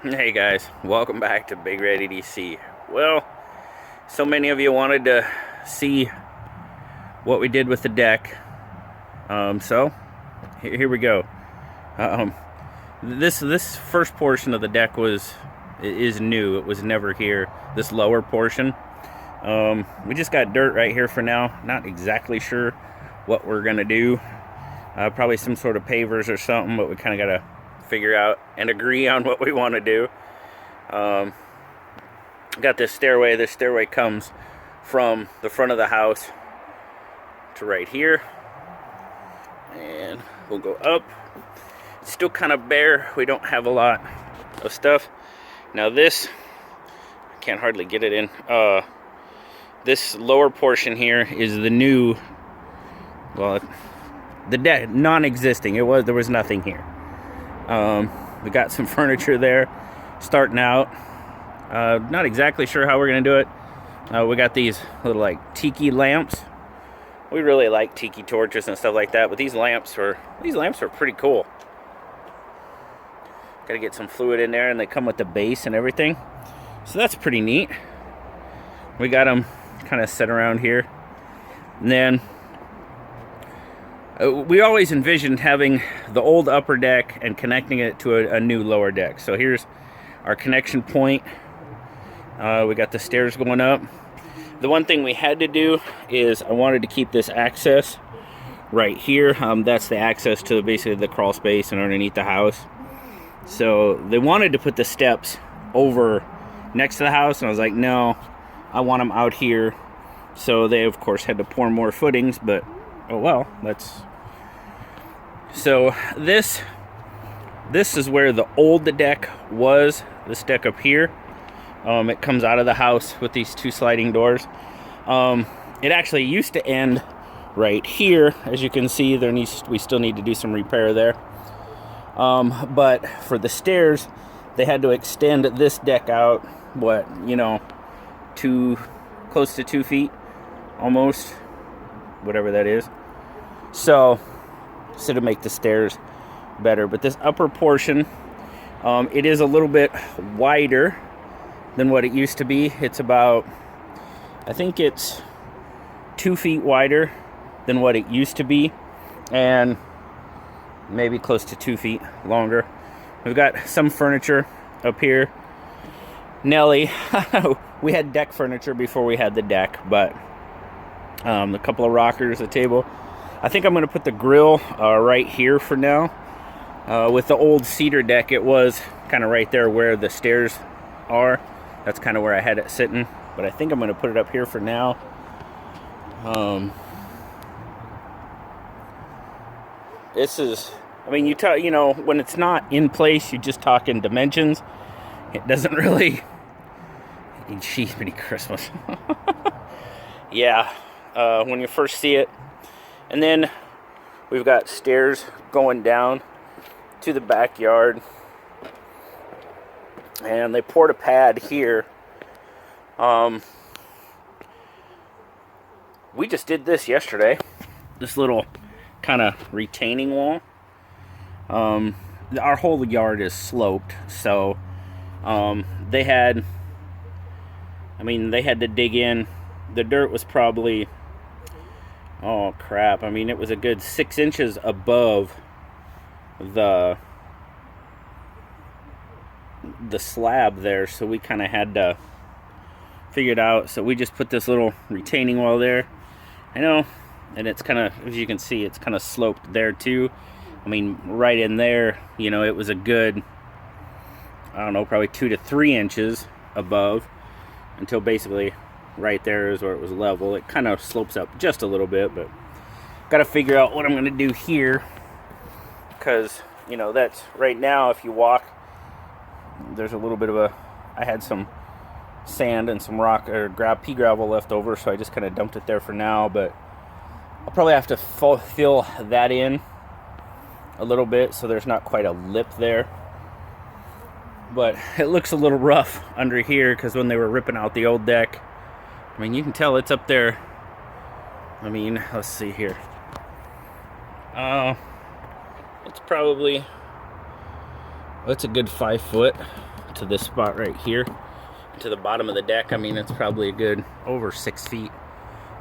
Hey guys, welcome back to BigRedEDC. Well, so many of you wanted to see what we did with the deck. So here we go. This first portion of the deck is new. It was never here. This lower portion. We just got dirt right here for now. Not exactly sure what we're gonna do. Probably some sort of pavers or something, but we kind of gotta figure out and agree on what we want to do. Got this stairway. This stairway comes from the front of the house to right here, and we'll go up. It's still kind of bare. We don't have a lot of stuff. Now this, I can't hardly get it in. This lower portion here is the new, well, the deck, non-existing. There was nothing here. We got some furniture there starting out. Not exactly sure how we're gonna do it. We got these little like tiki lamps. We really like tiki torches and stuff like that, but these lamps are pretty cool. Gotta get some fluid in there, and they come with the base and everything, so that's pretty neat. We got them kind of set around here, and then we always envisioned having the old upper deck and connecting it to a new lower deck. So here's our connection point. We got the stairs going up. The one thing we had to do is I wanted to keep this access right here. That's the access to basically the crawl space and underneath the house. So they wanted to put the steps over next to the house, and I was like, no, I want them out here. So they of course had to pour more footings, but oh well, so this is where the old deck was. This deck up here. It comes out of the house with these two sliding doors. It actually used to end right here. As you can see, we still need to do some repair there. But for the stairs, they had to extend this deck out, close to 2 feet, almost, whatever that is. So to make the stairs better. But this upper portion, it is a little bit wider than what it used to be. It's about, I think it's 2 feet wider than what it used to be, and maybe close to 2 feet longer. We've got some furniture up here. Nelly, we had deck furniture before we had the deck, but a couple of rockers, a table. I think I'm going to put the grill right here for now. With the old cedar deck, it was kind of right there where the stairs are. That's kind of where I had it sitting, but I think I'm going to put it up here for now. This is, I mean, when it's not in place, you just talk in dimensions. It doesn't really, geez, many Christmas. Yeah, when you first see it. And then we've got stairs going down to the backyard. And they poured a pad here. We just did this yesterday. This little kind of retaining wall. Our whole yard is sloped, so they had to dig in. The dirt was probably, oh crap, I mean, it was a good 6 inches above the slab there, so we kind of had to figure it out. So we just put this little retaining wall there. I know, and it's kind of, as you can see, it's kind of sloped there too. I mean, right in there, it was a good, I don't know, probably 2 to 3 inches above, until basically right there is where it was level. It kind of slopes up just a little bit, but got to figure out what I'm going to do here, because that's right now, if you walk, there's a little bit of I had some sand and some rock or pea gravel left over, so I just kind of dumped it there for now, but I'll probably have to fill that in a little bit so there's not quite a lip there. But it looks a little rough under here because when they were ripping out the old deck, I mean, you can tell it's up there. I mean, let's see here. It's probably, it's a good 5 foot to this spot right here, to the bottom of the deck. I mean, it's probably a good over 6 feet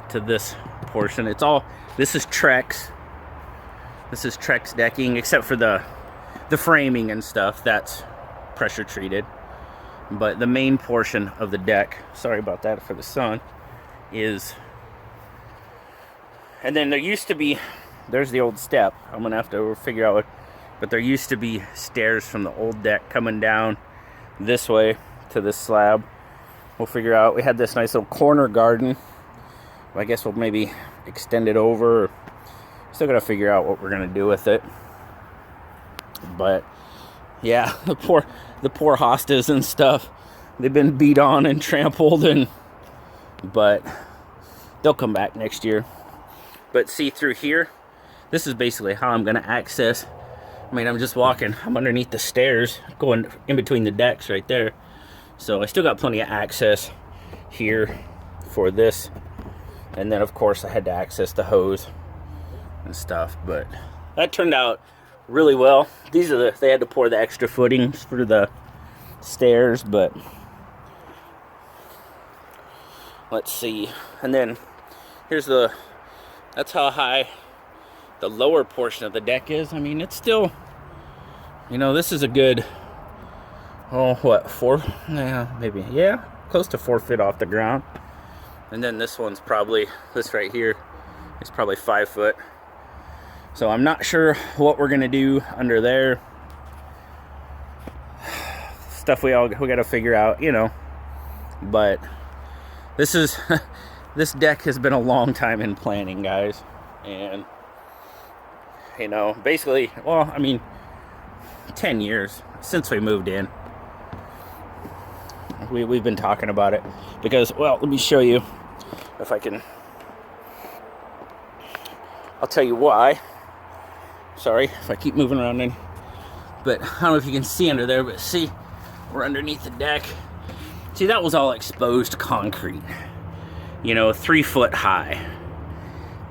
to this portion. It's all, this is Trex. This is Trex decking, except for the framing and stuff. That's pressure treated. But the main portion of the deck, sorry about that for the sun, is, and then there used to be, there's the old step. I'm gonna have to figure out what, but there used to be stairs from the old deck coming down this way to this slab. We'll figure out. We had this nice little corner garden. I guess we'll maybe extend it over. Still gotta figure out what we're gonna do with it. But yeah, the poor hostas and stuff, they've been beat on and trampled, but they'll come back next year. But see, through here, this is basically how I'm gonna access. I mean, I'm just walking, I'm underneath the stairs, going in between the decks right there. So I still got plenty of access here for this. And then of course I had to access the hose and stuff, but that turned out really well. These are they had to pour the extra footings for the stairs, but let's see. And then here's that's how high the lower portion of the deck is. I mean, it's still, you know, this is a good, oh, what, 4, yeah, maybe, yeah, close to 4 feet off the ground. And then this one's probably, this right here is probably 5 foot. So I'm not sure what we're gonna do under there. Stuff we got to figure out, you know. But this is this deck has been a long time in planning, guys. And you know, basically, well, I mean, 10 years since we moved in. We've been talking about it because, well, let me show you if I can. I'll tell you why. Sorry if I keep moving around in, but I don't know if you can see under there, but see, we're underneath the deck. See, that was all exposed concrete, you know, 3 foot high.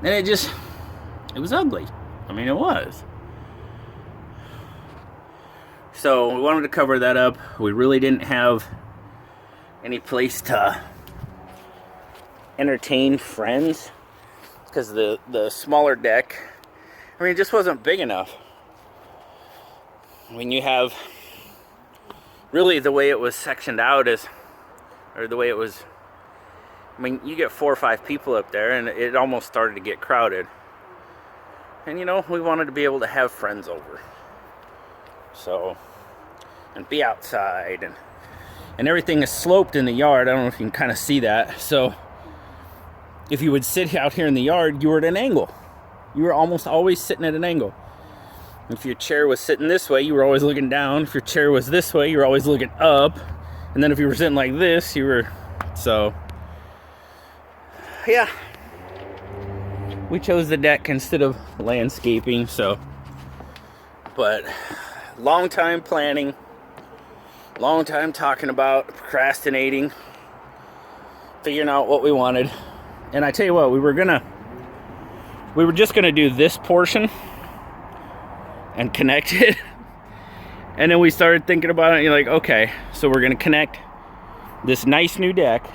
And it was ugly. I mean, it was. So we wanted to cover that up. We really didn't have any place to entertain friends because the smaller deck, I mean, it just wasn't big enough. When you have, really the way it was sectioned out is, or the way it was, I mean, you get 4 or 5 people up there and it almost started to get crowded. And you know, we wanted to be able to have friends over. So, and be outside, and everything is sloped in the yard. I don't know if you can kind of see that. So if you would sit out here in the yard, you were at an angle. You were almost always sitting at an angle. If your chair was sitting this way, you were always looking down. If your chair was this way, you were always looking up. And then if you were sitting like this, you were, so yeah, we chose the deck instead of landscaping. So, but long time planning, long time talking about, procrastinating, figuring out what we wanted. And I tell you what, we were just gonna do this portion and connect it. And then we started thinking about it, and you're like, okay, so we're gonna connect this nice new deck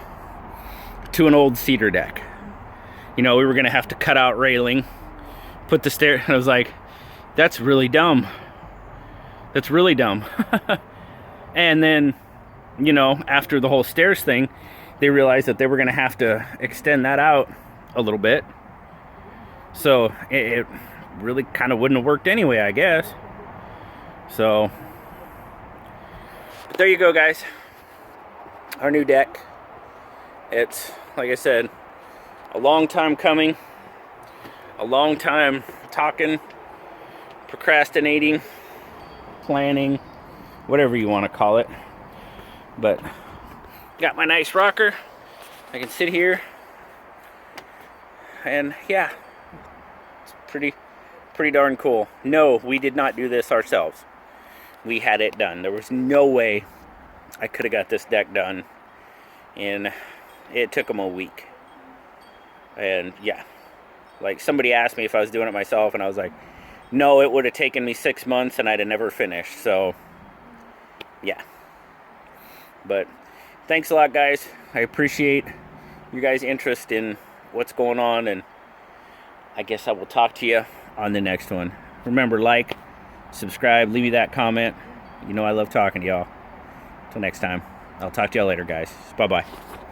to an old cedar deck. You know, we were gonna have to cut out railing, put the stair, and I was like, that's really dumb. That's really dumb. And then, you know, after the whole stairs thing, they realized that they were gonna have to extend that out a little bit. So it really kind of wouldn't have worked anyway, I guess. So, but there you go, guys. Our new deck. It's, like I said, a long time coming. A long time talking, procrastinating, planning, whatever you want to call it. But got my nice rocker. I can sit here. And yeah, it's pretty darn cool. No, we did not do this ourselves. We had it done. There was no way I could have got this deck done. And it took them a week. And yeah, like somebody asked me if I was doing it myself, and I was like, no, it would have taken me 6 months and I'd have never finished. So yeah, But thanks a lot, guys. I appreciate you guys' interest in what's going on, and I guess I will talk to you on the next one. Remember, like, subscribe, leave me that comment. You know I love talking to y'all. Till next time. I'll talk to y'all later, guys. Bye-bye.